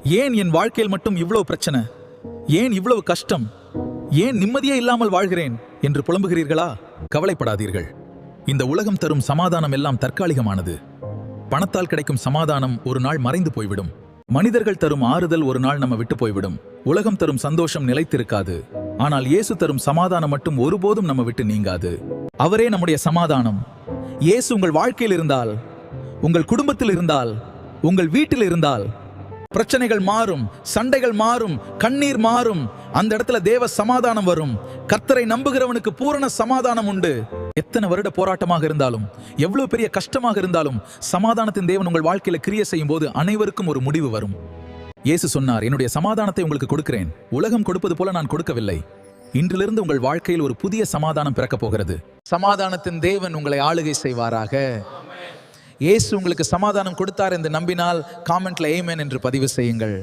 ஏன் என் வாழ்க்கையில் மட்டும் இவ்வளவு பிரச்சனை, ஏன் இவ்வளவு கஷ்டம், ஏன் நிம்மதியே இல்லாமல் வாழ்கிறேன் என்று புலம்புகிறீர்களா? கவலைப்படாதீர்கள். இந்த உலகம் தரும் சமாதானம் எல்லாம் தற்காலிகமானது. பணத்தால் கிடைக்கும் சமாதானம் ஒரு நாள் மறைந்து போய்விடும். மனிதர்கள் தரும் ஆறுதல் ஒரு நாள் நம்ம விட்டு போய்விடும். உலகம் தரும் சந்தோஷம் நிலைத்திருக்காது. ஆனால் இயேசு தரும் சமாதானம் மட்டும் ஒருபோதும் நம்ம விட்டு நீங்காது. அவரே நம்முடைய சமாதானம். இயேசு உங்கள் வாழ்க்கையில் இருந்தால், உங்கள் குடும்பத்தில் இருந்தால், உங்கள் வீட்டில் இருந்தால், பிரச்சனைகள் மாறும், சண்டைகள் மாறும், கண்ணீர் மாறும். அந்த இடத்துல தேவ சமாதானம் வரும். கர்த்தரை நம்புகிறவனுக்கு பூரண சமாதானம் உண்டு. எத்தனை வருட போராட்டமாக இருந்தாலும், எவ்வளவு பெரிய கஷ்டமாக இருந்தாலும், சமாதானத்தின் தேவன் உங்கள் வாழ்க்கையில கிரியை செய்யும் போது அனைவருக்கும் ஒரு முடிவு வரும். இயேசு சொன்னார், என்னுடைய சமாதானத்தை உங்களுக்கு கொடுக்கிறேன், உலகம் கொடுப்பது போல நான் கொடுக்கவில்லை. இன்றிலிருந்து உங்கள் வாழ்க்கையில் ஒரு புதிய சமாதானம் பிறக்கப் போகிறது. சமாதானத்தின் தேவன் உங்களை ஆளுகை செய்வாராக. இயேசு உங்களுக்கு சமாதானம் கொடுத்தார் என்று நம்பினால் காமெண்ட்ல ஆமென் என்று பதிவு செய்யுங்கள்.